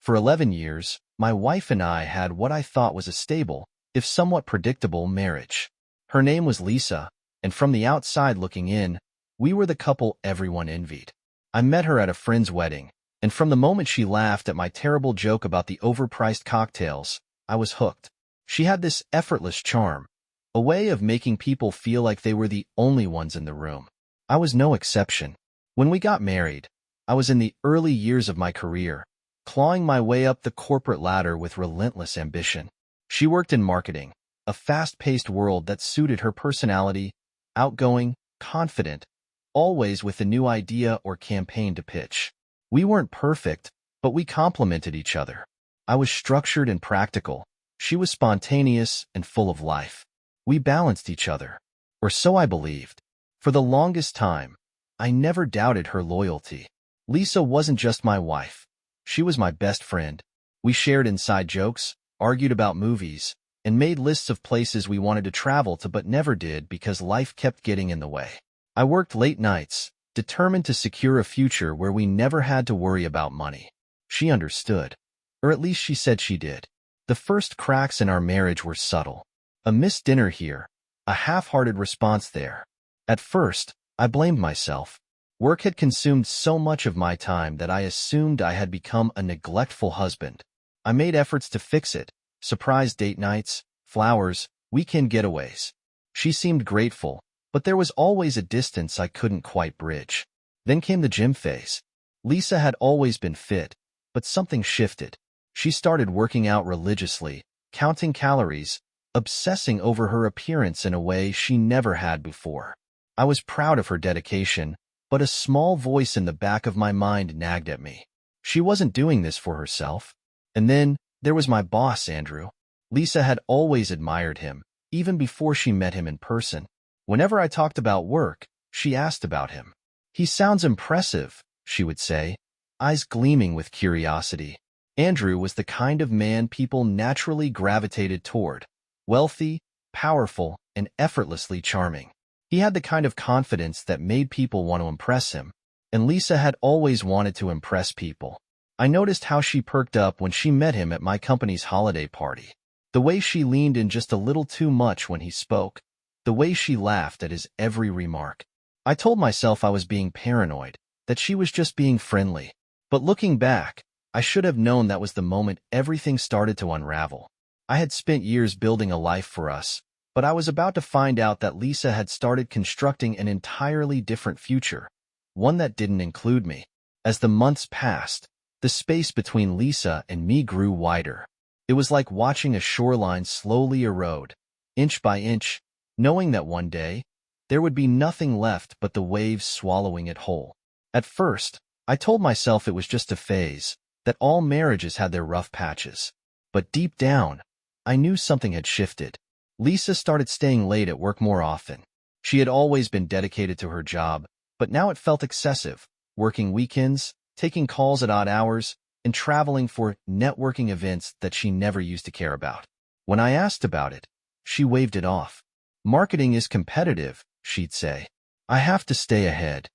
For 11 years, my wife and I had what I thought was a stable, if somewhat predictable, marriage. Her name was Lisa, and from the outside looking in, we were the couple everyone envied. I met her at a friend's wedding, and from the moment she laughed at my terrible joke about the overpriced cocktails, I was hooked. She had this effortless charm, a way of making people feel like they were the only ones in the room. I was no exception. When we got married, I was in the early years of my career, clawing my way up the corporate ladder with relentless ambition. She worked in marketing, a fast-paced world that suited her personality, outgoing, confident, always with a new idea or campaign to pitch. We weren't perfect, but we complemented each other. I was structured and practical. She was spontaneous and full of life. We balanced each other, or so I believed. For the longest time, I never doubted her loyalty. Lisa wasn't just my wife. She was my best friend. We shared inside jokes, argued about movies, and made lists of places we wanted to travel to but never did because life kept getting in the way. I worked late nights, determined to secure a future where we never had to worry about money. She understood, or at least she said she did. The first cracks in our marriage were subtle. A missed dinner here, a half-hearted response there. At first, I blamed myself. Work had consumed so much of my time that I assumed I had become a neglectful husband. I made efforts to fix it, surprise date nights, flowers, weekend getaways. She seemed grateful, but there was always a distance I couldn't quite bridge. Then came the gym phase. Lisa had always been fit, but something shifted. She started working out religiously, counting calories, obsessing over her appearance in a way she never had before. I was proud of her dedication, but a small voice in the back of my mind nagged at me. She wasn't doing this for herself. And then there was my boss, Andrew. Lisa had always admired him, even before she met him in person. Whenever I talked about work, she asked about him. "He sounds impressive," she would say, eyes gleaming with curiosity. Andrew was the kind of man people naturally gravitated toward, wealthy, powerful, and effortlessly charming. He had the kind of confidence that made people want to impress him, and Lisa had always wanted to impress people. I noticed how she perked up when she met him at my company's holiday party. The way she leaned in just a little too much when he spoke. The way she laughed at his every remark. I told myself I was being paranoid, that she was just being friendly. But looking back, I should have known that was the moment everything started to unravel. I had spent years building a life for us, but I was about to find out that Lisa had started constructing an entirely different future, one that didn't include me. As the months passed, the space between Lisa and me grew wider. It was like watching a shoreline slowly erode, inch by inch, knowing that one day, there would be nothing left but the waves swallowing it whole. At first, I told myself it was just a phase, that all marriages had their rough patches. But deep down, I knew something had shifted. Lisa started staying late at work more often. She had always been dedicated to her job, but now it felt excessive, working weekends, taking calls at odd hours, and traveling for networking events that she never used to care about. When I asked about it, she waved it off. "Marketing is competitive," she'd say. "I have to stay ahead."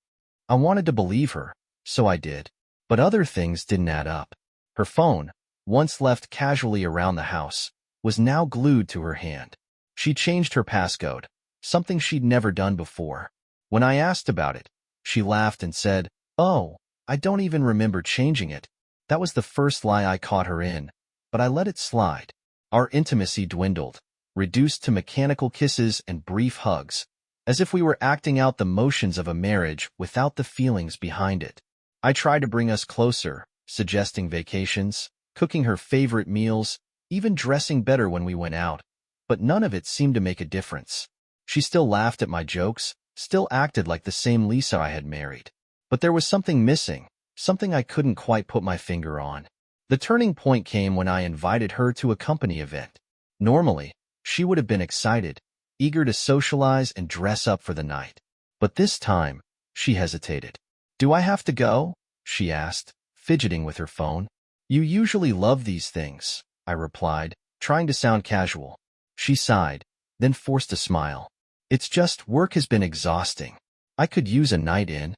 I wanted to believe her, so I did. But other things didn't add up. Her phone, once left casually around the house, was now glued to her hand. She changed her passcode, something she'd never done before. When I asked about it, she laughed and said, "Oh, I don't even remember changing it." That was the first lie I caught her in, but I let it slide. Our intimacy dwindled, reduced to mechanical kisses and brief hugs, as if we were acting out the motions of a marriage without the feelings behind it. I tried to bring us closer, suggesting vacations, cooking her favorite meals, even dressing better when we went out, but none of it seemed to make a difference. She still laughed at my jokes, still acted like the same Lisa I had married. But there was something missing, something I couldn't quite put my finger on. The turning point came when I invited her to a company event. Normally, she would have been excited, eager to socialize and dress up for the night. But this time, she hesitated. "Do I have to go?" she asked, fidgeting with her phone. "You usually love these things," I replied, trying to sound casual. She sighed, then forced a smile. "It's just work has been exhausting. I could use a night in."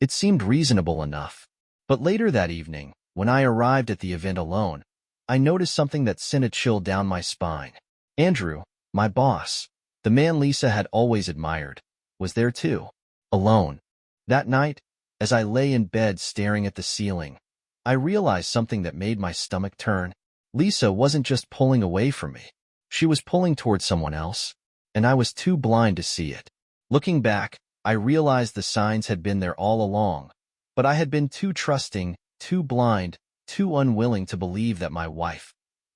It seemed reasonable enough. But later that evening, When I arrived at the event alone, I noticed something that sent a chill down my spine. Andrew, my boss, the man Lisa had always admired, was there too, alone. That night, as I lay in bed staring at the ceiling, I realized something that made my stomach turn. Lisa wasn't just pulling away from me. She was pulling toward someone else, and I was too blind to see it. Looking back, I realized the signs had been there all along, but I had been too trusting, too blind, too unwilling to believe that my wife,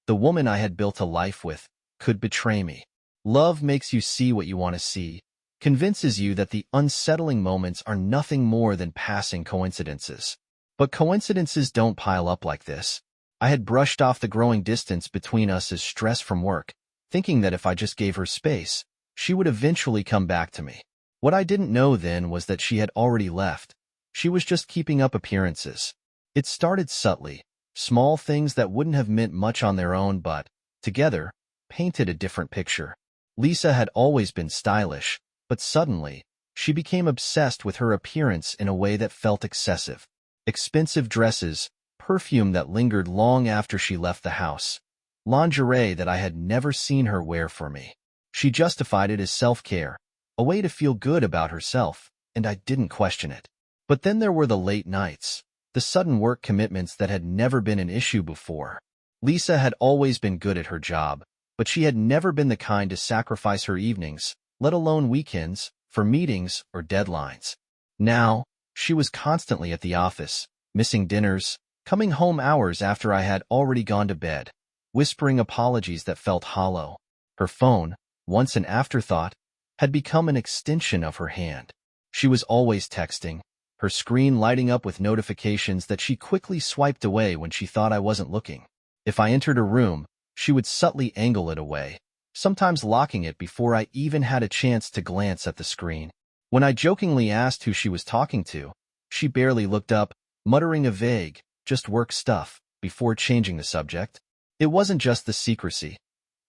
the woman I had built a life with, could betray me. Love makes you see what you want to see, convinces you that the unsettling moments are nothing more than passing coincidences. But coincidences don't pile up like this. I had brushed off the growing distance between us as stress from work, thinking that if I just gave her space, she would eventually come back to me. What I didn't know then was that she had already left. She was just keeping up appearances. It started subtly, small things that wouldn't have meant much on their own but, together, painted a different picture. Lisa had always been stylish, but suddenly, she became obsessed with her appearance in a way that felt excessive. Expensive dresses, perfume that lingered long after she left the house, lingerie that I had never seen her wear for me. She justified it as self-care, a way to feel good about herself, and I didn't question it. But then there were the late nights, the sudden work commitments that had never been an issue before. Lisa had always been good at her job, but she had never been the kind to sacrifice her evenings, let alone weekends, for meetings or deadlines. Now, she was constantly at the office, missing dinners, coming home hours after I had already gone to bed, whispering apologies that felt hollow. Her phone, once an afterthought, had become an extension of her hand. She was always texting, her screen lighting up with notifications that she quickly swiped away when she thought I wasn't looking. If I entered a room, she would subtly angle it away, sometimes locking it before I even had a chance to glance at the screen. When I jokingly asked who she was talking to, she barely looked up, muttering a vague, just work stuff, before changing the subject. It wasn't just the secrecy.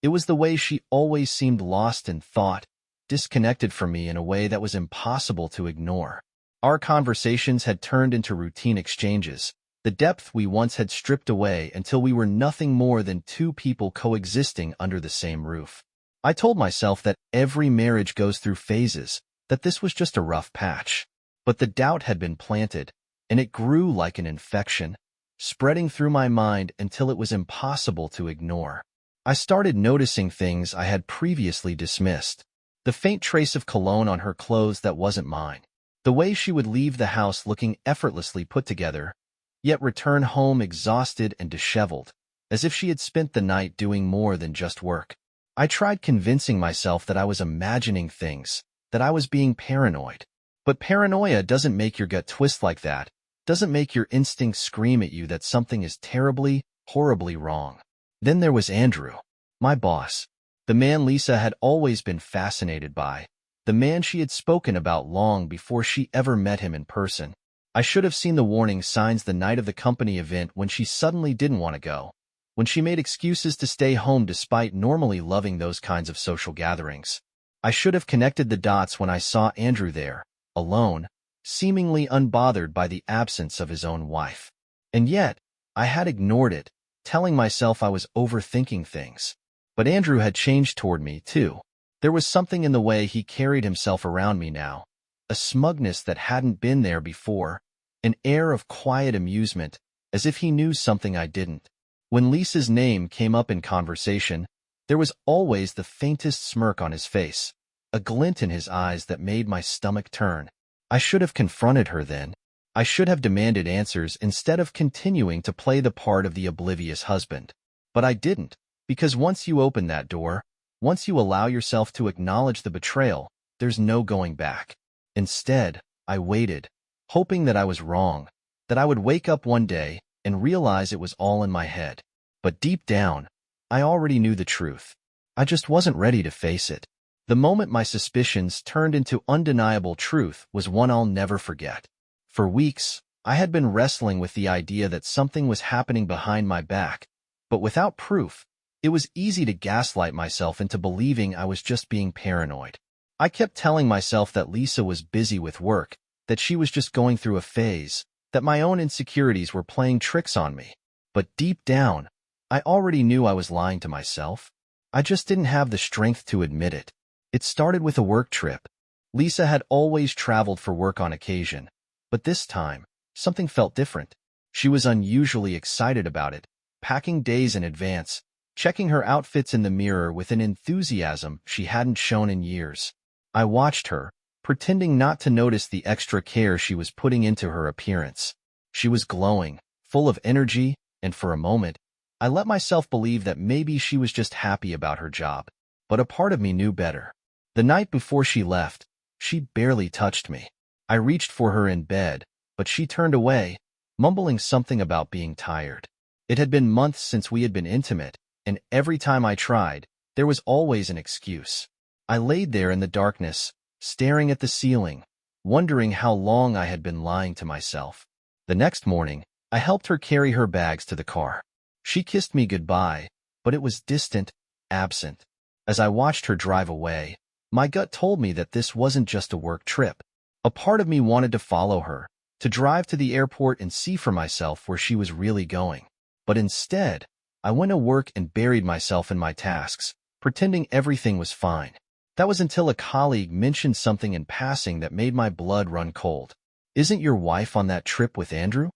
It was the way she always seemed lost in thought, disconnected from me in a way that was impossible to ignore. Our conversations had turned into routine exchanges, the depth we once had stripped away until we were nothing more than two people coexisting under the same roof. I told myself that every marriage goes through phases, that this was just a rough patch. But the doubt had been planted, and it grew like an infection, spreading through my mind until it was impossible to ignore. I started noticing things I had previously dismissed. The faint trace of cologne on her clothes that wasn't mine. The way she would leave the house looking effortlessly put together, yet return home exhausted and disheveled, as if she had spent the night doing more than just work. I tried convincing myself that I was imagining things, that I was being paranoid. But paranoia doesn't make your gut twist like that, doesn't make your instincts scream at you that something is terribly, horribly wrong. Then there was Andrew, my boss, the man Lisa had always been fascinated by, the man she had spoken about long before she ever met him in person. I should have seen the warning signs the night of the company event when she suddenly didn't want to go, when she made excuses to stay home despite normally loving those kinds of social gatherings. I should have connected the dots when I saw Andrew there, alone, seemingly unbothered by the absence of his own wife. And yet, I had ignored it, telling myself I was overthinking things. But Andrew had changed toward me, too. There was something in the way he carried himself around me now, a smugness that hadn't been there before, an air of quiet amusement, as if he knew something I didn't. When Lisa's name came up in conversation, there was always the faintest smirk on his face, a glint in his eyes that made my stomach turn. I should have confronted her then. I should have demanded answers instead of continuing to play the part of the oblivious husband. But I didn't, because once you open that door, once you allow yourself to acknowledge the betrayal, there's no going back. Instead, I waited, hoping that I was wrong, that I would wake up one day and realize it was all in my head. But deep down, I already knew the truth. I just wasn't ready to face it. The moment my suspicions turned into undeniable truth was one I'll never forget. For weeks, I had been wrestling with the idea that something was happening behind my back, but without proof, it was easy to gaslight myself into believing I was just being paranoid. I kept telling myself that Lisa was busy with work, that she was just going through a phase, that my own insecurities were playing tricks on me. But deep down, I already knew I was lying to myself. I just didn't have the strength to admit it. It started with a work trip. Lisa had always traveled for work on occasion, but this time, something felt different. She was unusually excited about it, packing days in advance, checking her outfits in the mirror with an enthusiasm she hadn't shown in years. I watched her, pretending not to notice the extra care she was putting into her appearance. She was glowing, full of energy, and for a moment, I let myself believe that maybe she was just happy about her job. But a part of me knew better. The night before she left, she barely touched me. I reached for her in bed, but she turned away, mumbling something about being tired. It had been months since we had been intimate, and every time I tried, there was always an excuse. I laid there in the darkness, staring at the ceiling, wondering how long I had been lying to myself. The next morning, I helped her carry her bags to the car. She kissed me goodbye, but it was distant, absent. As I watched her drive away, my gut told me that this wasn't just a work trip. A part of me wanted to follow her, to drive to the airport and see for myself where she was really going. But instead, I went to work and buried myself in my tasks, pretending everything was fine. That was until a colleague mentioned something in passing that made my blood run cold. "Isn't your wife on that trip with Andrew?"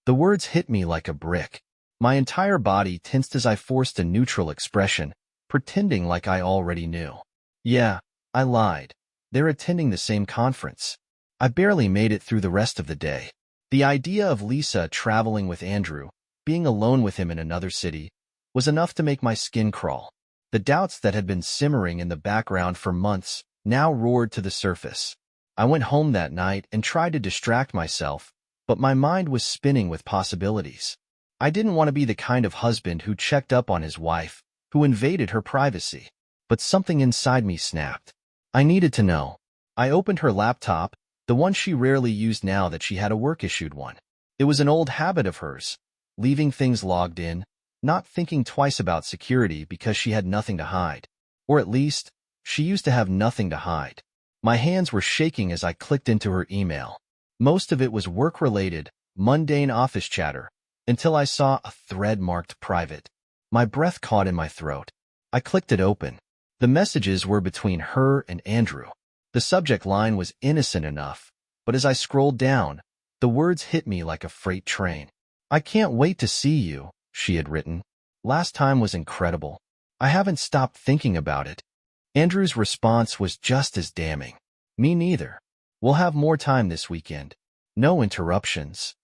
The words hit me like a brick. My entire body tensed as I forced a neutral expression, pretending like I already knew. "Yeah," I lied. "They're attending the same conference." I barely made it through the rest of the day. The idea of Lisa traveling with Andrew, being alone with him in another city, was enough to make my skin crawl. The doubts that had been simmering in the background for months now roared to the surface. I went home that night and tried to distract myself, but my mind was spinning with possibilities. I didn't want to be the kind of husband who checked up on his wife, who invaded her privacy. But something inside me snapped. I needed to know. I opened her laptop, the one she rarely used now that she had a work-issued one. It was an old habit of hers, leaving things logged in, not thinking twice about security because she had nothing to hide. Or at least, she used to have nothing to hide. My hands were shaking as I clicked into her email. Most of it was work-related, mundane office chatter, until I saw a thread marked private. My breath caught in my throat. I clicked it open. The messages were between her and Andrew. The subject line was innocent enough, but as I scrolled down, the words hit me like a freight train. "I can't wait to see you," she had written. "Last time was incredible. I haven't stopped thinking about it." Andrew's response was just as damning. "Me neither. We'll have more time this weekend. No interruptions."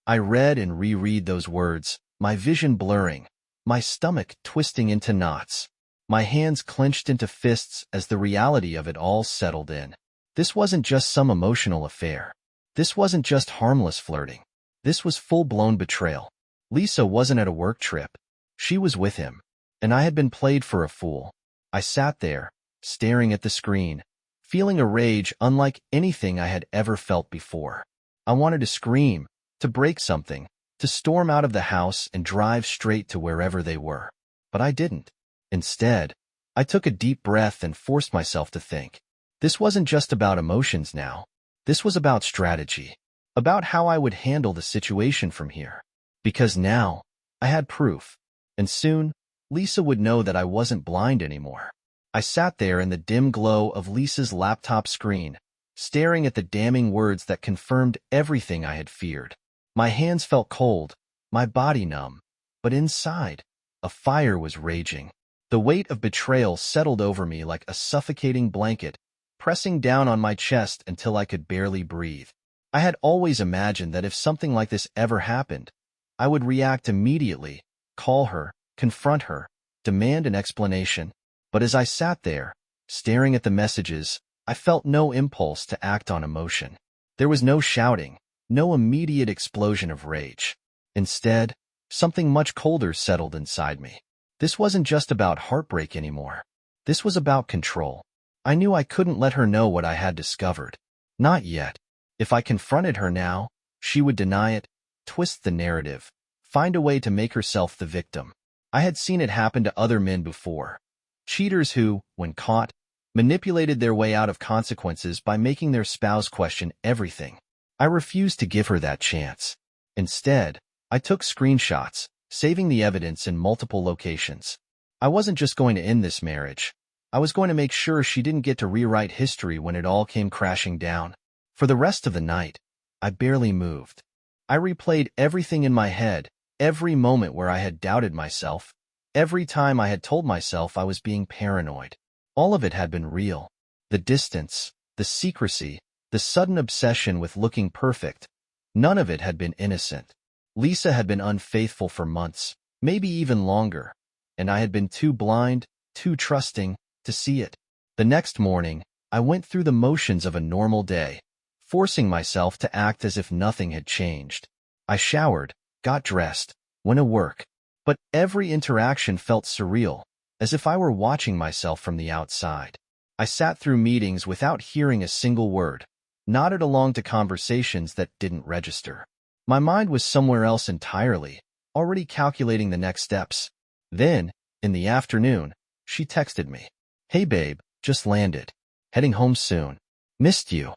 I read and reread those words, my vision blurring, my stomach twisting into knots. My hands clenched into fists as the reality of it all settled in. This wasn't just some emotional affair. This wasn't just harmless flirting. This was full-blown betrayal. Lisa wasn't at a work trip. She was with him, and I had been played for a fool. I sat there, staring at the screen, feeling a rage unlike anything I had ever felt before. I wanted to scream, to break something, to storm out of the house and drive straight to wherever they were. But I didn't. Instead, I took a deep breath and forced myself to think. This wasn't just about emotions now. This was about strategy, about how I would handle the situation from here. Because now, I had proof, and soon, Lisa would know that I wasn't blind anymore. I sat there in the dim glow of Lisa's laptop screen, staring at the damning words that confirmed everything I had feared. My hands felt cold, my body numb, but inside, a fire was raging. The weight of betrayal settled over me like a suffocating blanket, pressing down on my chest until I could barely breathe. I had always imagined that if something like this ever happened, I would react immediately, call her, confront her, demand an explanation. But as I sat there, staring at the messages, I felt no impulse to act on emotion. There was no shouting, no immediate explosion of rage. Instead, something much colder settled inside me. This wasn't just about heartbreak anymore. This was about control. I knew I couldn't let her know what I had discovered. Not yet. If I confronted her now, she would deny it, twist the narrative, find a way to make herself the victim. I had seen it happen to other men before. Cheaters who, when caught, manipulated their way out of consequences by making their spouse question everything. I refused to give her that chance. Instead, I took screenshots, saving the evidence in multiple locations. I wasn't just going to end this marriage. I was going to make sure she didn't get to rewrite history when it all came crashing down. For the rest of the night, I barely moved. I replayed everything in my head, every moment where I had doubted myself, every time I had told myself I was being paranoid. All of it had been real. The distance, the secrecy, the sudden obsession with looking perfect. None of it had been innocent. Lisa had been unfaithful for months, maybe even longer, and I had been too blind, too trusting, to see it. The next morning, I went through the motions of a normal day, forcing myself to act as if nothing had changed. I showered, got dressed, went to work, but every interaction felt surreal, as if I were watching myself from the outside. I sat through meetings without hearing a single word, nodded along to conversations that didn't register. My mind was somewhere else entirely, already calculating the next steps. Then, in the afternoon, she texted me. "Hey babe, just landed. Heading home soon. Missed you."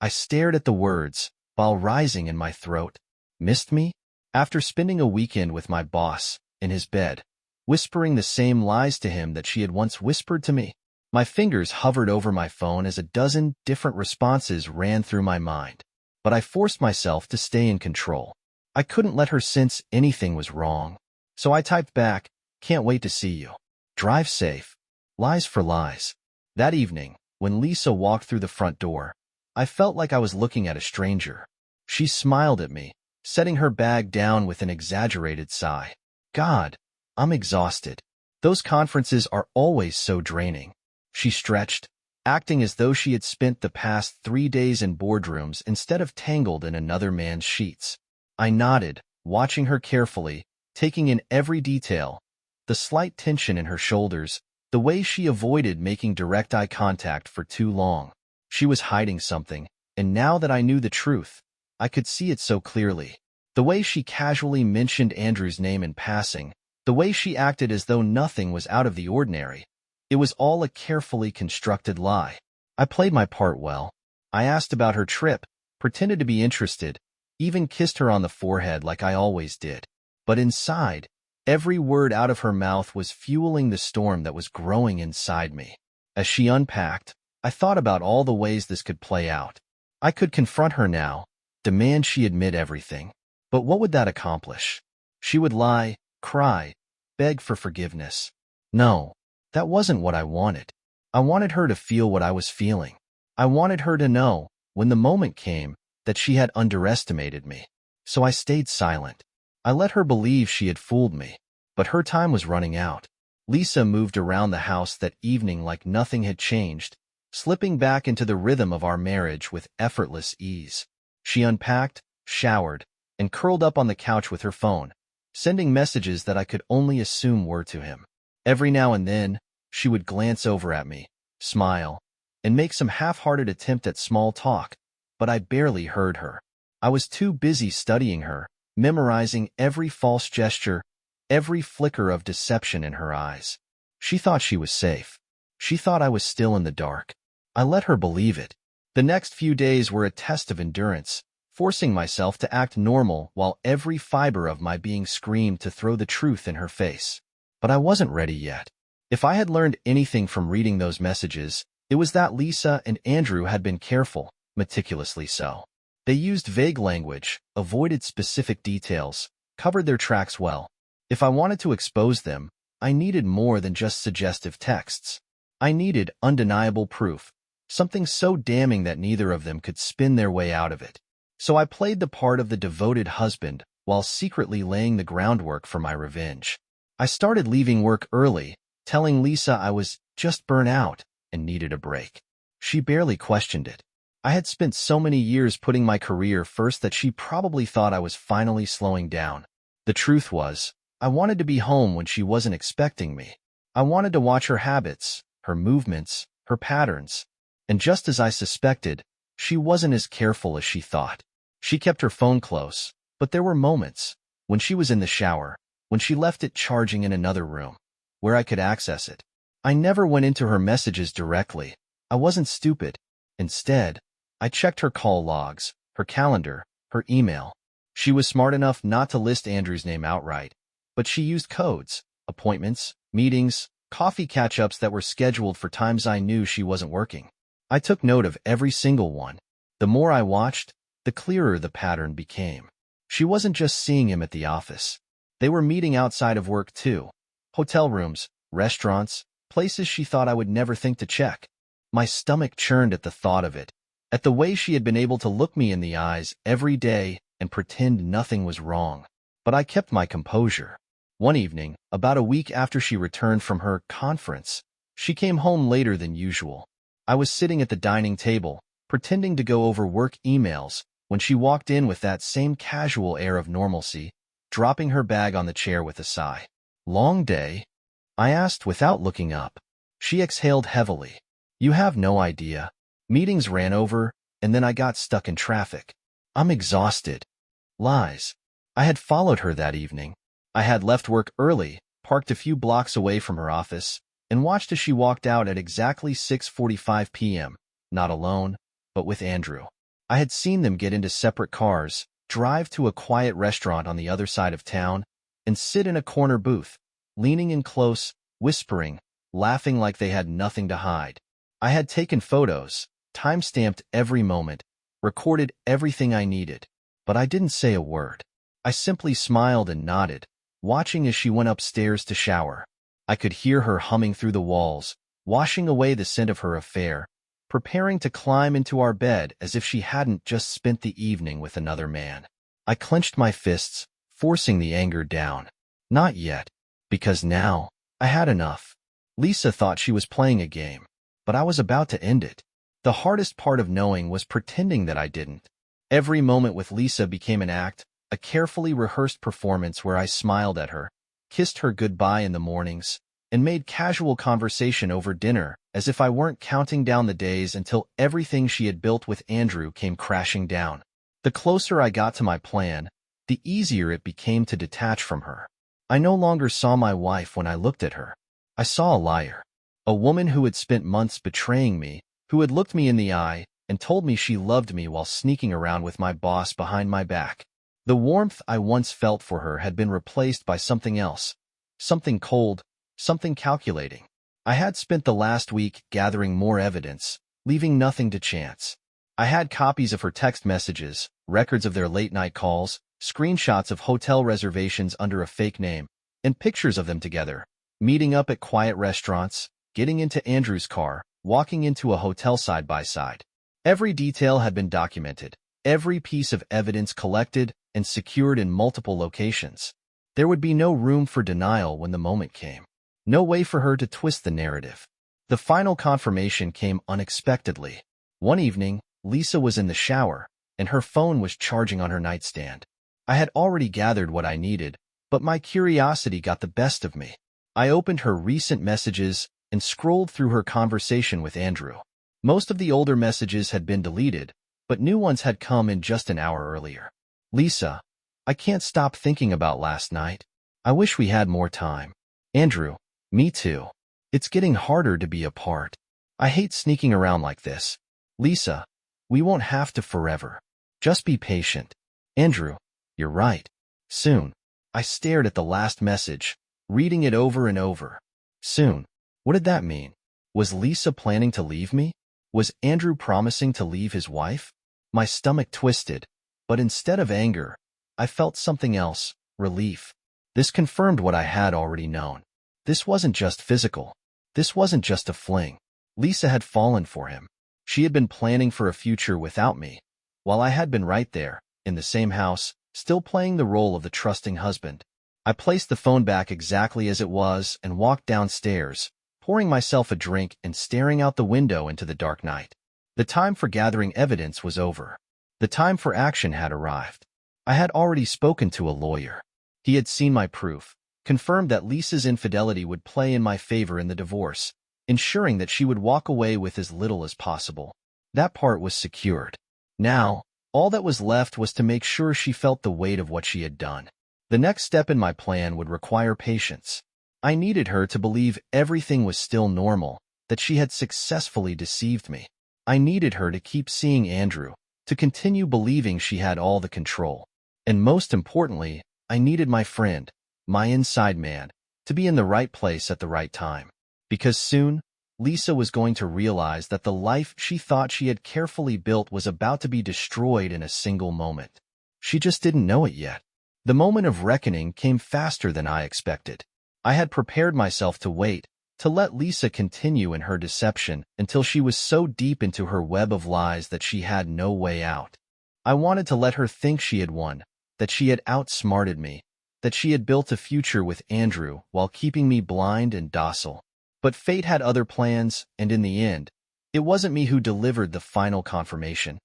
I stared at the words, while rising in my throat. Missed me? After spending a weekend with my boss, in his bed, whispering the same lies to him that she had once whispered to me. My fingers hovered over my phone as a dozen different responses ran through my mind. But I forced myself to stay in control. I couldn't let her sense anything was wrong. So I typed back, "Can't wait to see you. Drive safe. Lies for lies." That evening, when Lisa walked through the front door, I felt like I was looking at a stranger. She smiled at me, setting her bag down with an exaggerated sigh. God, I'm exhausted. Those conferences are always so draining. She stretched, acting as though she had spent the past 3 days in boardrooms instead of tangled in another man's sheets. I nodded, watching her carefully, taking in every detail, the slight tension in her shoulders, the way she avoided making direct eye contact for too long. She was hiding something, and now that I knew the truth, I could see it so clearly. The way she casually mentioned Andrew's name in passing, the way she acted as though nothing was out of the ordinary. It was all a carefully constructed lie. I played my part well. I asked about her trip, pretended to be interested, even kissed her on the forehead like I always did. But inside, every word out of her mouth was fueling the storm that was growing inside me. As she unpacked, I thought about all the ways this could play out. I could confront her now, demand she admit everything. But what would that accomplish? She would lie, cry, beg for forgiveness. No, that wasn't what I wanted. I wanted her to feel what I was feeling. I wanted her to know, when the moment came, that she had underestimated me. So I stayed silent. I let her believe she had fooled me. But her time was running out. Lisa moved around the house that evening like nothing had changed, slipping back into the rhythm of our marriage with effortless ease. She unpacked, showered, and curled up on the couch with her phone, sending messages that I could only assume were to him. Every now and then, she would glance over at me, smile, and make some half-hearted attempt at small talk, but I barely heard her. I was too busy studying her, memorizing every false gesture, every flicker of deception in her eyes. She thought she was safe. She thought I was still in the dark. I let her believe it. The next few days were a test of endurance, forcing myself to act normal while every fiber of my being screamed to throw the truth in her face. But I wasn't ready yet. If I had learned anything from reading those messages, it was that Lisa and Andrew had been careful, meticulously so. They used vague language, avoided specific details, covered their tracks well. If I wanted to expose them, I needed more than just suggestive texts. I needed undeniable proof, something so damning that neither of them could spin their way out of it. So I played the part of the devoted husband while secretly laying the groundwork for my revenge. I started leaving work early, telling Lisa I was just burnt out and needed a break. She barely questioned it. I had spent so many years putting my career first that she probably thought I was finally slowing down. The truth was, I wanted to be home when she wasn't expecting me. I wanted to watch her habits, her movements, her patterns. And just as I suspected, she wasn't as careful as she thought. She kept her phone close, but there were moments, when she was in the shower, when she left it charging in another room, where I could access it. I never went into her messages directly. I wasn't stupid. Instead, I checked her call logs, her calendar, her email. She was smart enough not to list Andrew's name outright, but she used codes, appointments, meetings, coffee catch-ups that were scheduled for times I knew she wasn't working. I took note of every single one. The more I watched, the clearer the pattern became. She wasn't just seeing him at the office. They were meeting outside of work too. Hotel rooms, restaurants, places she thought I would never think to check. My stomach churned at the thought of it, at the way she had been able to look me in the eyes every day and pretend nothing was wrong. But I kept my composure. One evening, about a week after she returned from her conference, she came home later than usual. I was sitting at the dining table, pretending to go over work emails, when she walked in with that same casual air of normalcy, dropping her bag on the chair with a sigh. "Long day?" I asked without looking up. She exhaled heavily. "You have no idea. Meetings ran over, and then I got stuck in traffic. I'm exhausted." Lies. I had followed her that evening. I had left work early, parked a few blocks away from her office, and watched as she walked out at exactly 6:45 p.m., not alone, but with Andrew. I had seen them get into separate cars, drive to a quiet restaurant on the other side of town, and sit in a corner booth, leaning in close, whispering, laughing like they had nothing to hide. I had taken photos, time-stamped every moment, recorded everything I needed, but I didn't say a word. I simply smiled and nodded, watching as she went upstairs to shower. I could hear her humming through the walls, washing away the scent of her affair, preparing to climb into our bed as if she hadn't just spent the evening with another man. I clenched my fists, forcing the anger down. Not yet, because now, I had enough. Lisa thought she was playing a game, but I was about to end it. The hardest part of knowing was pretending that I didn't. Every moment with Lisa became an act, a carefully rehearsed performance where I smiled at her, kissed her goodbye in the mornings, and made casual conversation over dinner as if I weren't counting down the days until everything she had built with Andrew came crashing down. The closer I got to my plan, the easier it became to detach from her. I no longer saw my wife when I looked at her. I saw a liar. A woman who had spent months betraying me, who had looked me in the eye and told me she loved me while sneaking around with my boss behind my back. The warmth I once felt for her had been replaced by something else, something cold, something calculating. I had spent the last week gathering more evidence, leaving nothing to chance. I had copies of her text messages, records of their late-night calls, screenshots of hotel reservations under a fake name, and pictures of them together, meeting up at quiet restaurants, getting into Andrew's car, walking into a hotel side by side. Every detail had been documented, every piece of evidence collected and secured in multiple locations. There would be no room for denial when the moment came. No way for her to twist the narrative. The final confirmation came unexpectedly. One evening, Lisa was in the shower, and her phone was charging on her nightstand. I had already gathered what I needed, but my curiosity got the best of me. I opened her recent messages and scrolled through her conversation with Andrew. Most of the older messages had been deleted, but new ones had come in just an hour earlier. "Lisa, I can't stop thinking about last night. I wish we had more time." "Andrew, me too. It's getting harder to be apart. I hate sneaking around like this." "Lisa, we won't have to forever. Just be patient." "Andrew, you're right. Soon." I stared at the last message, reading it over and over. Soon. What did that mean? Was Lisa planning to leave me? Was Andrew promising to leave his wife? My stomach twisted, but instead of anger, I felt something else, relief. This confirmed what I had already known. This wasn't just physical. This wasn't just a fling. Lisa had fallen for him. She had been planning for a future without me, while I had been right there, in the same house, still playing the role of the trusting husband. I placed the phone back exactly as it was and walked downstairs, pouring myself a drink and staring out the window into the dark night. The time for gathering evidence was over. The time for action had arrived. I had already spoken to a lawyer. He had seen my proof, confirmed that Lisa's infidelity would play in my favor in the divorce, ensuring that she would walk away with as little as possible. That part was secured. Now, all that was left was to make sure she felt the weight of what she had done. The next step in my plan would require patience. I needed her to believe everything was still normal, that she had successfully deceived me. I needed her to keep seeing Andrew, to continue believing she had all the control. And most importantly, I needed my friend, my inside man, to be in the right place at the right time. Because soon, Lisa was going to realize that the life she thought she had carefully built was about to be destroyed in a single moment. She just didn't know it yet. The moment of reckoning came faster than I expected. I had prepared myself to wait, to let Lisa continue in her deception until she was so deep into her web of lies that she had no way out. I wanted to let her think she had won, that she had outsmarted me, that she had built a future with Andrew while keeping me blind and docile. But fate had other plans, and in the end, it wasn't me who delivered the final confirmation.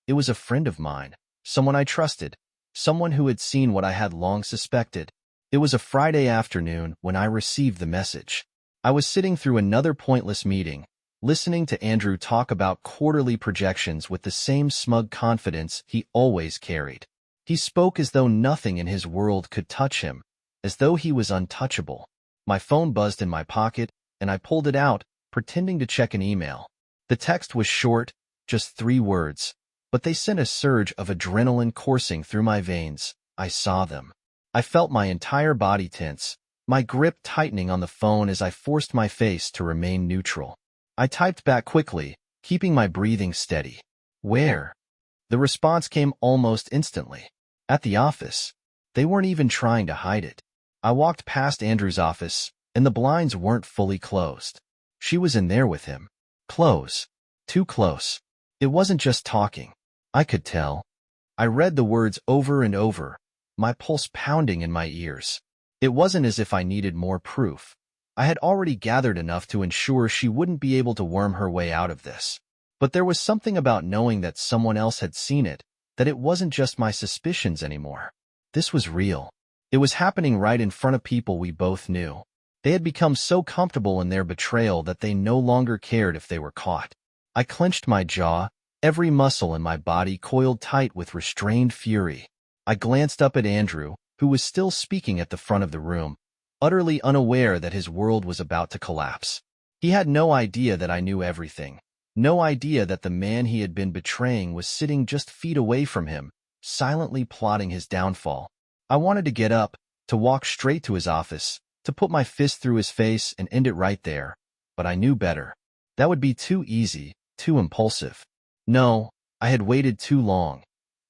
It was a friend of mine, someone I trusted, someone who had seen what I had long suspected. It was a Friday afternoon when I received the message. I was sitting through another pointless meeting, listening to Andrew talk about quarterly projections with the same smug confidence he always carried. He spoke as though nothing in his world could touch him, as though he was untouchable. My phone buzzed in my pocket, and I pulled it out, pretending to check an email. The text was short, just 3 words, but they sent a surge of adrenaline coursing through my veins. I saw them. I felt my entire body tense, my grip tightening on the phone as I forced my face to remain neutral. I typed back quickly, keeping my breathing steady. Where? The response came almost instantly. At the office. They weren't even trying to hide it. I walked past Andrew's office, and the blinds weren't fully closed. She was in there with him. Close. Too close. It wasn't just talking. I could tell. I read the words over and over, my pulse pounding in my ears. It wasn't as if I needed more proof. I had already gathered enough to ensure she wouldn't be able to worm her way out of this. But there was something about knowing that someone else had seen it, that it wasn't just my suspicions anymore. This was real. It was happening right in front of people we both knew. They had become so comfortable in their betrayal that they no longer cared if they were caught. I clenched my jaw, every muscle in my body coiled tight with restrained fury. I glanced up at Andrew, who was still speaking at the front of the room, utterly unaware that his world was about to collapse. He had no idea that I knew everything, no idea that the man he had been betraying was sitting just feet away from him, silently plotting his downfall. I wanted to get up, to walk straight to his office, to put my fist through his face and end it right there, but I knew better. That would be too easy, too impulsive. No, I had waited too long,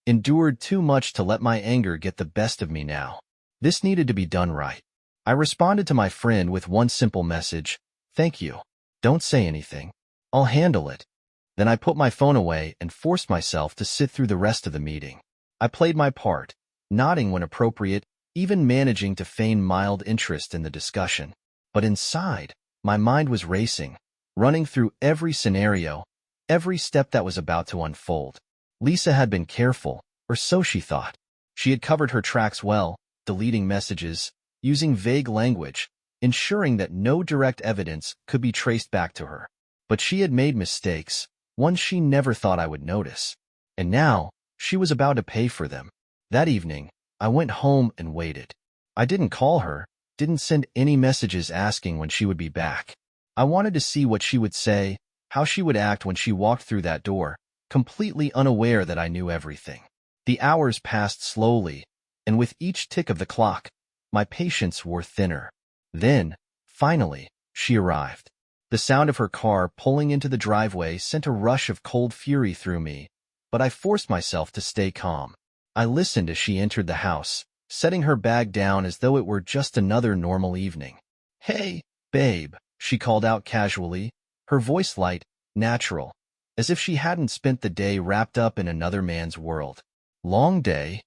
endured too much to let my anger get the best of me now. This needed to be done right. I responded to my friend with one simple message: "Thank you. Don't say anything. I'll handle it." Then I put my phone away and forced myself to sit through the rest of the meeting. I played my part, nodding when appropriate, even managing to feign mild interest in the discussion. But inside, my mind was racing, running through every scenario, every step that was about to unfold. Lisa had been careful, or so she thought. She had covered her tracks well, deleting messages, using vague language, ensuring that no direct evidence could be traced back to her. But she had made mistakes, ones she never thought I would notice. And now, she was about to pay for them. That evening, I went home and waited. I didn't call her, didn't send any messages asking when she would be back. I wanted to see what she would say, how she would act when she walked through that door, completely unaware that I knew everything. The hours passed slowly, and with each tick of the clock, my patience wore thinner. Then, finally, she arrived. The sound of her car pulling into the driveway sent a rush of cold fury through me, but I forced myself to stay calm. I listened as she entered the house, setting her bag down as though it were just another normal evening. "Hey, babe," she called out casually, her voice light, natural, as if she hadn't spent the day wrapped up in another man's world. "Long day?"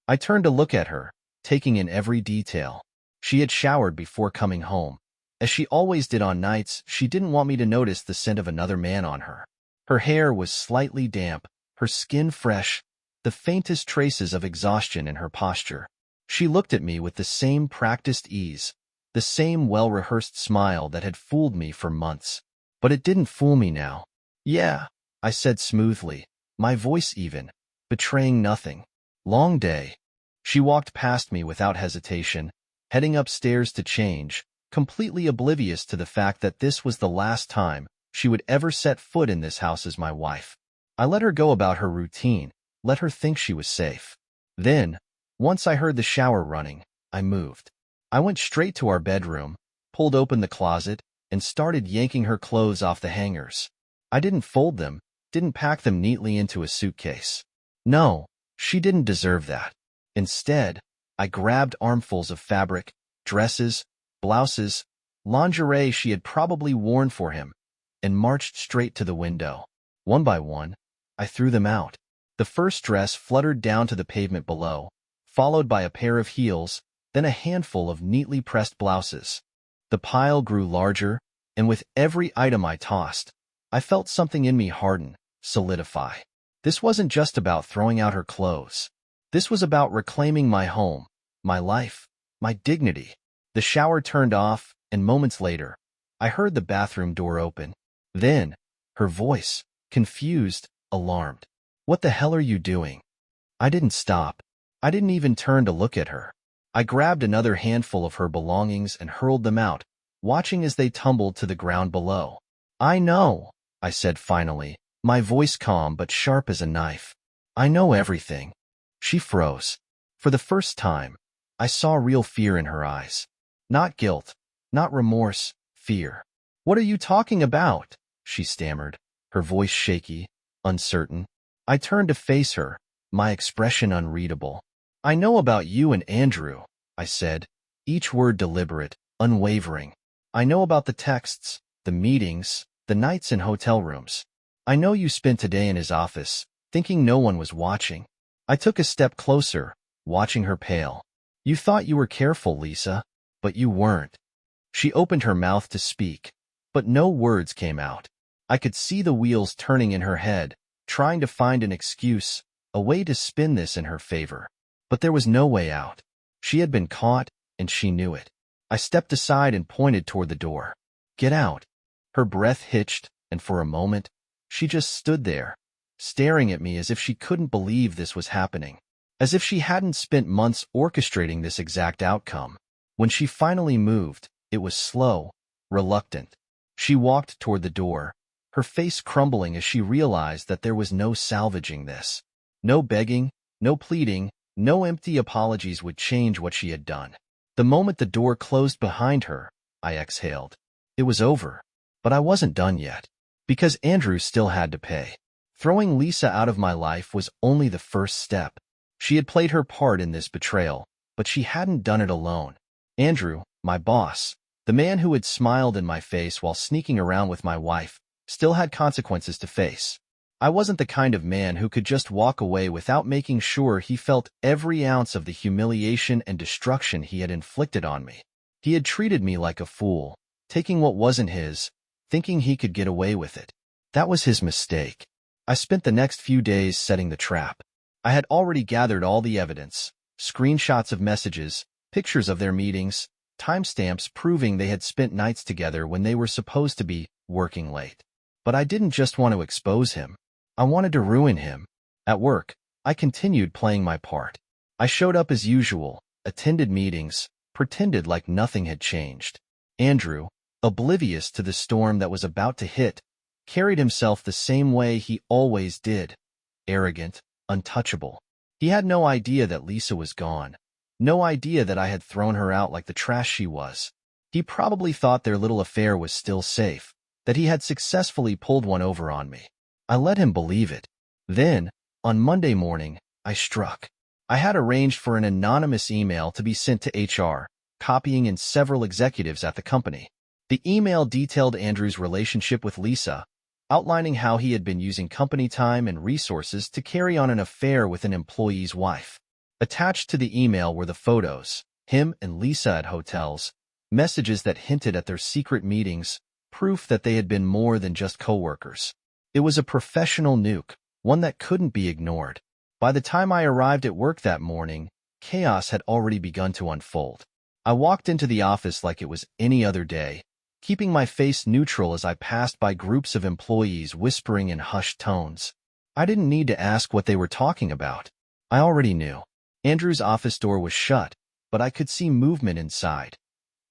I turned to look at her, taking in every detail. She had showered before coming home. As she always did on nights, she didn't want me to notice the scent of another man on her. Her hair was slightly damp, her skin fresh, the faintest traces of exhaustion in her posture. She looked at me with the same practiced ease, the same well-rehearsed smile that had fooled me for months. But it didn't fool me now. "Yeah," I said smoothly, my voice even, betraying nothing. "Long day." She walked past me without hesitation, heading upstairs to change, completely oblivious to the fact that this was the last time she would ever set foot in this house as my wife. I let her go about her routine, let her think she was safe. Then, once I heard the shower running, I moved. I went straight to our bedroom, pulled open the closet, and started yanking her clothes off the hangers. I didn't fold them, didn't pack them neatly into a suitcase. No, she didn't deserve that. Instead, I grabbed armfuls of fabric, dresses, blouses, lingerie she had probably worn for him, and marched straight to the window. One by one, I threw them out. The first dress fluttered down to the pavement below, followed by a pair of heels, then a handful of neatly pressed blouses. The pile grew larger, and with every item I tossed, I felt something in me harden, solidify. This wasn't just about throwing out her clothes. This was about reclaiming my home, my life, my dignity. The shower turned off, and moments later, I heard the bathroom door open. Then, her voice, confused, alarmed. "What the hell are you doing?" I didn't stop. I didn't even turn to look at her. I grabbed another handful of her belongings and hurled them out, watching as they tumbled to the ground below. "I know," I said finally, my voice calm but sharp as a knife. "I know everything." She froze. For the first time, I saw real fear in her eyes. Not guilt, not remorse, fear. "What are you talking about?" she stammered, her voice shaky, uncertain. I turned to face her, my expression unreadable. "I know about you and Andrew," I said, each word deliberate, unwavering. "I know about the texts, the meetings, the nights in hotel rooms. I know you spent today in his office, thinking no one was watching." I took a step closer, watching her pale. "You thought you were careful, Lisa, but you weren't." She opened her mouth to speak, but no words came out. I could see the wheels turning in her head, trying to find an excuse, a way to spin this in her favor. But there was no way out. She had been caught, and she knew it. I stepped aside and pointed toward the door. "Get out." Her breath hitched, and for a moment, she just stood there, staring at me as if she couldn't believe this was happening, as if she hadn't spent months orchestrating this exact outcome. When she finally moved, it was slow, reluctant. She walked toward the door, her face crumbling as she realized that there was no salvaging this. No begging, no pleading, no empty apologies would change what she had done. The moment the door closed behind her, I exhaled. It was over, but I wasn't done yet, because Andrew still had to pay. Throwing Lisa out of my life was only the first step. She had played her part in this betrayal, but she hadn't done it alone. Andrew, my boss, the man who had smiled in my face while sneaking around with my wife, still had consequences to face. I wasn't the kind of man who could just walk away without making sure he felt every ounce of the humiliation and destruction he had inflicted on me. He had treated me like a fool, taking what wasn't his, thinking he could get away with it. That was his mistake. I spent the next few days setting the trap. I had already gathered all the evidence, screenshots of messages, pictures of their meetings, timestamps proving they had spent nights together when they were supposed to be working late. But I didn't just want to expose him. I wanted to ruin him. At work, I continued playing my part. I showed up as usual, attended meetings, pretended like nothing had changed. Andrew, oblivious to the storm that was about to hit, carried himself the same way he always did, arrogant, untouchable. He had no idea that Lisa was gone, no idea that I had thrown her out like the trash she was. He probably thought their little affair was still safe, that he had successfully pulled one over on me. I let him believe it. Then, on Monday morning, I struck. I had arranged for an anonymous email to be sent to HR, copying in several executives at the company. The email detailed Andrew's relationship with Lisa, outlining how he had been using company time and resources to carry on an affair with an employee's wife. Attached to the email were the photos, him and Lisa at hotels, messages that hinted at their secret meetings, proof that they had been more than just coworkers. It was a professional nuke, one that couldn't be ignored. By the time I arrived at work that morning, chaos had already begun to unfold. I walked into the office like it was any other day, keeping my face neutral as I passed by groups of employees whispering in hushed tones. I didn't need to ask what they were talking about. I already knew. Andrew's office door was shut, but I could see movement inside.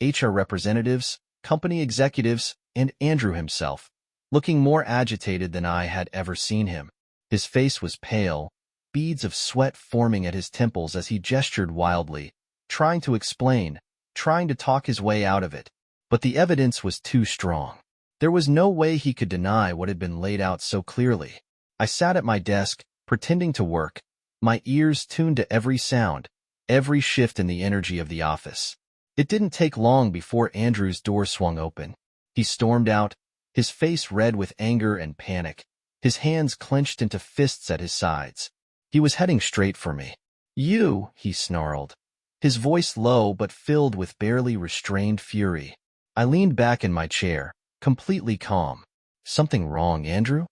HR representatives, company executives, and Andrew himself, looking more agitated than I had ever seen him. His face was pale, beads of sweat forming at his temples as he gestured wildly, trying to explain, trying to talk his way out of it. But the evidence was too strong. There was no way he could deny what had been laid out so clearly. I sat at my desk, pretending to work, my ears tuned to every sound, every shift in the energy of the office. It didn't take long before Andrew's door swung open. He stormed out, his face red with anger and panic, his hands clenched into fists at his sides. He was heading straight for me. "You," he snarled, his voice low but filled with barely restrained fury. I leaned back in my chair, completely calm. "Something wrong, Andrew?"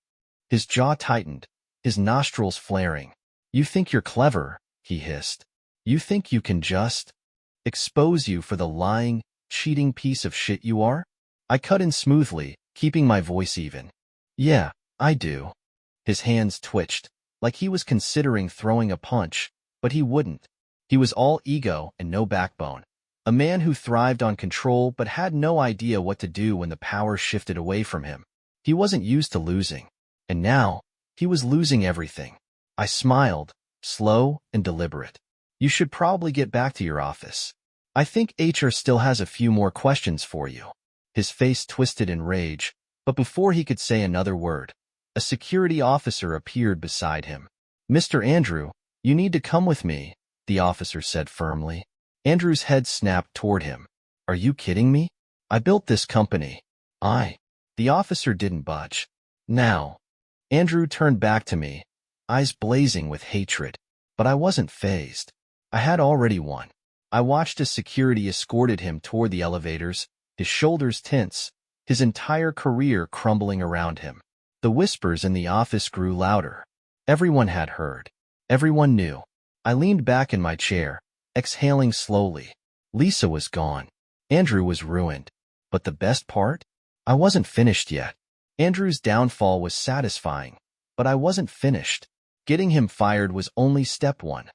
His jaw tightened, his nostrils flaring. "You think you're clever," he hissed. "You think you can just expose you for the lying, cheating piece of shit you are?" I cut in smoothly, keeping my voice even. "Yeah, I do." His hands twitched, like he was considering throwing a punch, but he wouldn't. He was all ego and no backbone. A man who thrived on control but had no idea what to do when the power shifted away from him. He wasn't used to losing. And now, he was losing everything. I smiled, slow and deliberate. "You should probably get back to your office. I think HR still has a few more questions for you." His face twisted in rage, but before he could say another word, a security officer appeared beside him. "Mr. Andrew, you need to come with me," the officer said firmly. Andrew's head snapped toward him. "Are you kidding me? I built this company." The officer didn't budge. "Now." Andrew turned back to me, eyes blazing with hatred. But I wasn't fazed. I had already won. I watched as security escorted him toward the elevators, his shoulders tense, his entire career crumbling around him. The whispers in the office grew louder. Everyone had heard. Everyone knew. I leaned back in my chair, exhaling slowly. Lisa was gone. Andrew was ruined. But the best part? I wasn't finished yet. Andrew's downfall was satisfying, but I wasn't finished. Getting him fired was only step one.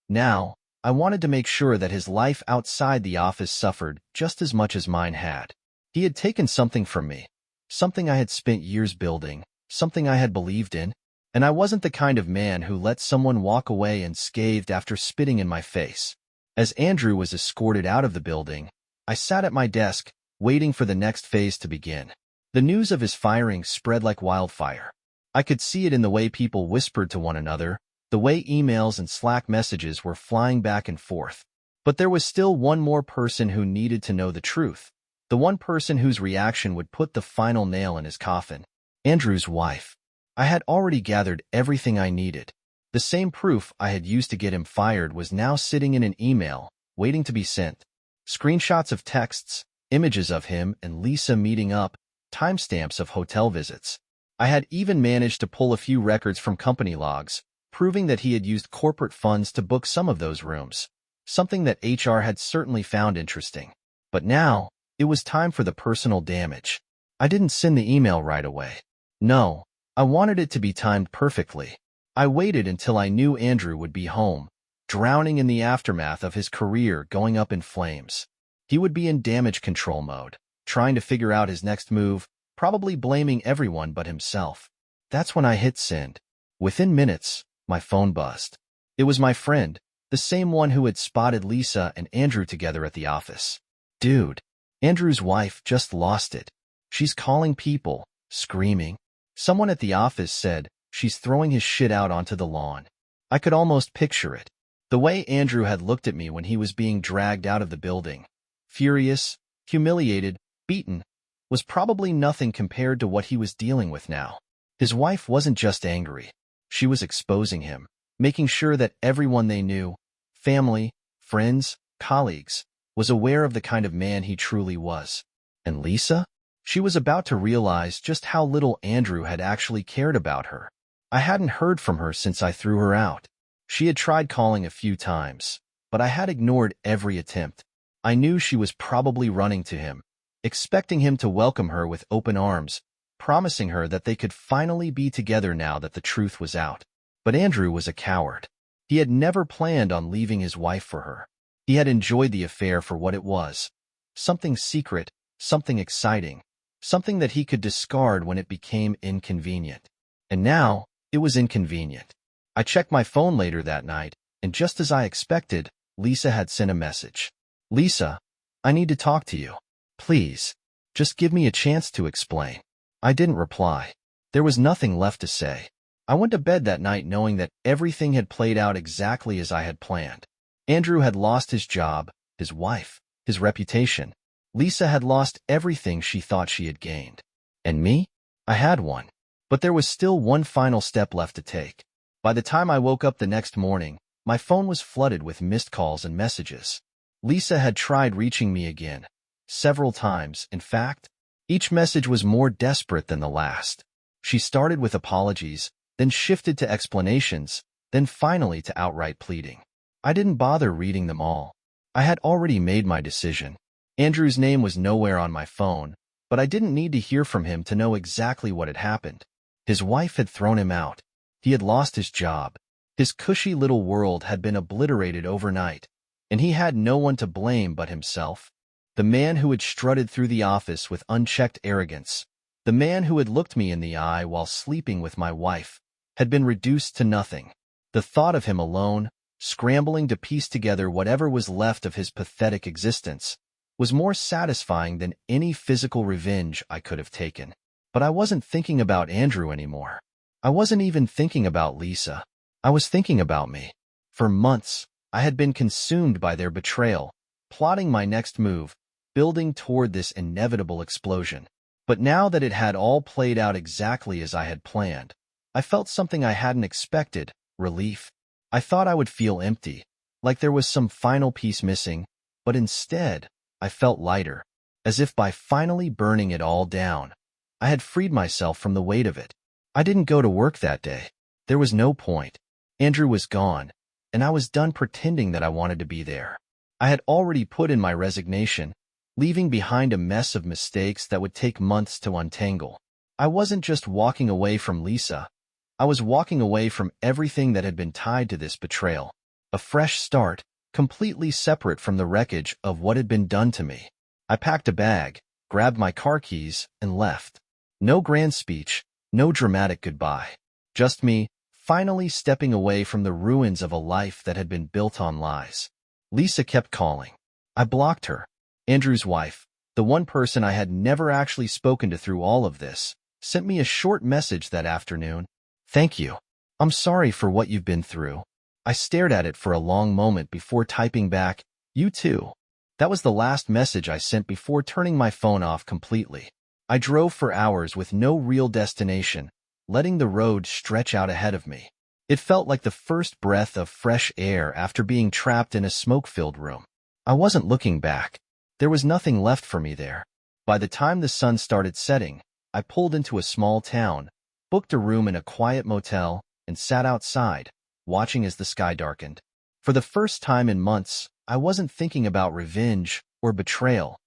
Now, I wanted to make sure that his life outside the office suffered just as much as mine had. He had taken something from me, something I had spent years building, something I had believed in, and I wasn't the kind of man who let someone walk away unscathed after spitting in my face. As Andrew was escorted out of the building, I sat at my desk, waiting for the next phase to begin. The news of his firing spread like wildfire. I could see it in the way people whispered to one another, the way emails and Slack messages were flying back and forth. But there was still one more person who needed to know the truth, the one person whose reaction would put the final nail in his coffin. Andrew's wife. I had already gathered everything I needed. The same proof I had used to get him fired was now sitting in an email, waiting to be sent. Screenshots of texts, images of him and Lisa meeting up, timestamps of hotel visits. I had even managed to pull a few records from company logs, proving that he had used corporate funds to book some of those rooms, something that HR had certainly found interesting. But now, it was time for the personal damage. I didn't send the email right away. No, I wanted it to be timed perfectly. I waited until I knew Andrew would be home, drowning in the aftermath of his career going up in flames. He would be in damage control mode, trying to figure out his next move, probably blaming everyone but himself. That's when I hit send. Within minutes, my phone buzzed. It was my friend, the same one who had spotted Lisa and Andrew together at the office. "Dude, Andrew's wife just lost it. She's calling people, screaming. Someone at the office said she's throwing his shit out onto the lawn." I could almost picture it. The way Andrew had looked at me when he was being dragged out of the building, furious, humiliated, beaten, was probably nothing compared to what he was dealing with now. His wife wasn't just angry. She was exposing him, making sure that everyone they knew, family, friends, colleagues, was aware of the kind of man he truly was. And Lisa? She was about to realize just how little Andrew had actually cared about her. I hadn't heard from her since I threw her out. She had tried calling a few times, but I had ignored every attempt. I knew she was probably running to him, expecting him to welcome her with open arms, promising her that they could finally be together now that the truth was out. But Andrew was a coward. He had never planned on leaving his wife for her. He had enjoyed the affair for what it was. Something secret, something exciting, something that he could discard when it became inconvenient. And now, it was inconvenient. I checked my phone later that night, and just as I expected, Lisa had sent a message. Lisa, I need to talk to you. Please, just give me a chance to explain. I didn't reply. There was nothing left to say. I went to bed that night knowing that everything had played out exactly as I had planned. Andrew had lost his job, his wife, his reputation. Lisa had lost everything she thought she had gained. And me? I had one. But there was still one final step left to take. By the time I woke up the next morning, my phone was flooded with missed calls and messages. Lisa had tried reaching me again. Several times, in fact. Each message was more desperate than the last. She started with apologies, then shifted to explanations, then finally to outright pleading. I didn't bother reading them all. I had already made my decision. Andrew's name was nowhere on my phone, but I didn't need to hear from him to know exactly what had happened. His wife had thrown him out. He had lost his job. His cushy little world had been obliterated overnight, and he had no one to blame but himself. The man who had strutted through the office with unchecked arrogance, the man who had looked me in the eye while sleeping with my wife, had been reduced to nothing. The thought of him alone, scrambling to piece together whatever was left of his pathetic existence, was more satisfying than any physical revenge I could have taken. But I wasn't thinking about Andrew anymore. I wasn't even thinking about Lisa. I was thinking about me. For months, I had been consumed by their betrayal, plotting my next move, building toward this inevitable explosion. But now that it had all played out exactly as I had planned, I felt something I hadn't expected: relief. I thought I would feel empty, like there was some final piece missing, but instead, I felt lighter, as if by finally burning it all down, I had freed myself from the weight of it. I didn't go to work that day. There was no point. Andrew was gone, and I was done pretending that I wanted to be there. I had already put in my resignation, leaving behind a mess of mistakes that would take months to untangle. I wasn't just walking away from Lisa. I was walking away from everything that had been tied to this betrayal. A fresh start, completely separate from the wreckage of what had been done to me. I packed a bag, grabbed my car keys, and left. No grand speech, no dramatic goodbye. Just me, finally stepping away from the ruins of a life that had been built on lies. Lisa kept calling. I blocked her. Andrew's wife, the one person I had never actually spoken to through all of this, sent me a short message that afternoon. "Thank you. I'm sorry for what you've been through." I stared at it for a long moment before typing back, "You too." That was the last message I sent before turning my phone off completely. I drove for hours with no real destination, letting the road stretch out ahead of me. It felt like the first breath of fresh air after being trapped in a smoke-filled room. I wasn't looking back. There was nothing left for me there. By the time the sun started setting, I pulled into a small town, booked a room in a quiet motel, and sat outside, watching as the sky darkened. For the first time in months, I wasn't thinking about revenge or betrayal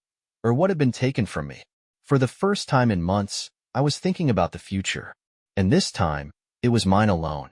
or what had been taken from me. For the first time in months, I was thinking about the future. And this time, it was mine alone.